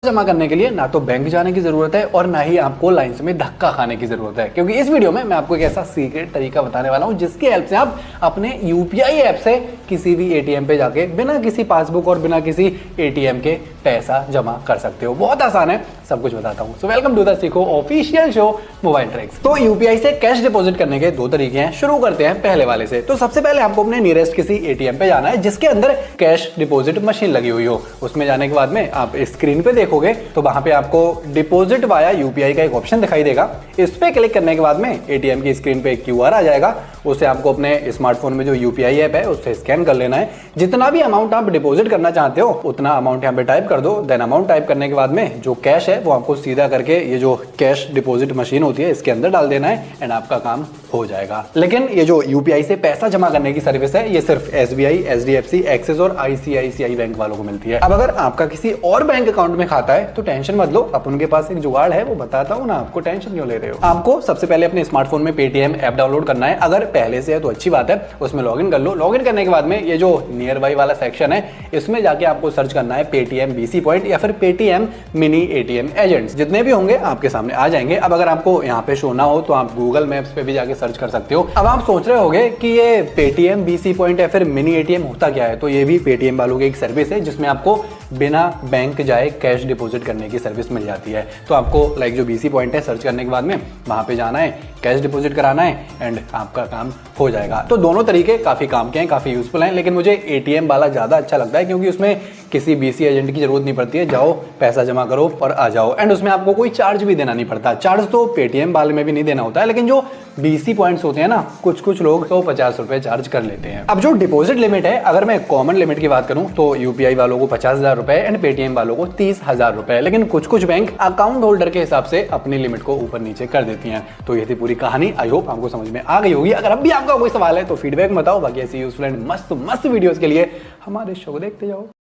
जमा करने के लिए ना तो बैंक जाने की जरूरत है और ना ही आपको लाइंस में धक्का खाने की जरूरत है, क्योंकि इस वीडियो में मैं आपको एक ऐसा सीक्रेट तरीका बताने वाला हूं जिसकी हेल्प से आप अपने यूपीआई ऐप से किसी भी एटीएम पे जाके बिना किसी पासबुक और बिना किसी एटीएम के पैसा जमा कर सकते हो। बहुत आसान है, सब कुछ बताता हूं। सो वेलकम टू द सीखो ऑफिशियल शो मोबाइल ट्रिक्स। तो यूपीआई से कैश डिपॉजिट करने के दो तरीके हैं। शुरू करते हैं पहले वाले से। तो सबसे पहले आपको अपने नियरेस्ट किसी एटीएम पे जाना है जिसके अंदर कैश डिपॉजिट मशीन लगी हुई हो। उसमें जाने के बाद में आप स्क्रीन पे देखोगे तो वहां पे आपको डिपॉजिट वाया यूपीआई का एक ऑप्शन दिखाई देगा। इस पे क्लिक करने के बाद में एटीएम की स्क्रीन पे क्यूआर आ जाएगा। उसे आपको अपने स्मार्टफोन में जो यूपीआई ऐप है उससे स्कैन कर लेना है। जितना भी अमाउंट आप डिपॉजिट करना चाहते हो उतना अमाउंट यहाँ पे टाइप कर दो। देन अमाउंट टाइप करने के बाद में जो कैश है वो आपको सीधा करके ये जो कैश डिपॉजिट मशीन होती है इसके अंदर डाल देना है एंड आपका काम हो जाएगा। लेकिन ये जो यूपीआई से पैसा जमा करने की सर्विस है ये सिर्फ एसबीआई, एचडीएफसी, एक्सिस और आईसीआईसीआई बैंक वालों को मिलती है। अब अगर आपका किसी और बैंक अकाउंट में खाता है तो टेंशन मत लो, अब उनके पास एक जुगाड़ है, वो बताता हूँ ना आपको, टेंशन क्यों ले रहे हो। आपको सबसे पहले अपने स्मार्टफोन में पेटीएम ऐप डाउनलोड करना है। अगर पहले से है तो अच्छी बात है, उसमें लॉगिन कर लो। लॉगिन करने के बाद में ये जो नियर बाई वाला सेक्शन है इसमें जाके आपको सर्च करना है पेटीएम बीसी पॉइंट या फिर पेटीएम मिनी एटीएम एजेंट्स। जितने भी होंगे आपके सामने आ जाएंगे। अब अगर आपको यहाँ पे शो ना हो तो आप गूगल मैप्स पे भी जाके सर्च कर सकते हो। अब आप सोच रहे होंगे कि ये पेटीएम बीसी पॉइंट या फिर मिनी एटीएम होता क्या है। तो ये भी पेटीएम वालों की एक सर्विस है जिसमें आपको बिना बैंक जाए कैश डिपॉजिट करने की सर्विस मिल जाती है। तो आपको लाइक जो बीसी पॉइंट है सर्च करने के बाद में वहां पे जाना है, कैश डिपॉजिट कराना है एंड आपका काम हो जाएगा। तो दोनों तरीके काफी काम के हैं, काफी यूजफुल हैं, लेकिन मुझे एटीएम वाला ज्यादा अच्छा लगता है क्योंकि उसमें किसी बीसी एजेंट की जरूरत नहीं पड़ती है। जाओ पैसा जमा करो और आ जाओ एंड उसमें आपको कोई चार्ज भी देना नहीं पड़ता। चार्ज तो पेटीएम वाले में भी नहीं देना होता है, लेकिन जो बीसी पॉइंट्स होते हैं ना कुछ लोग तो 50 रुपए चार्ज कर लेते हैं। अब जो डिपॉजिट लिमिट है, अगर मैं कॉमन लिमिट की बात करूं तो यूपीआई वालों को 50,000 रुपए एंड पेटीएम वालों को 30,000 रुपए, लेकिन कुछ बैंक अकाउंट होल्डर के हिसाब से अपनी लिमिट को ऊपर नीचे कर देती हैं। तो ये थी पूरी कहानी। आई होप आपको समझ में आ गई होगी। अगर अब भी आपका कोई सवाल है तो फीडबैक बताओ। बाकी ऐसी यूजफुल एंड मस्त वीडियोस के लिए हमारे शो को देखते जाओ।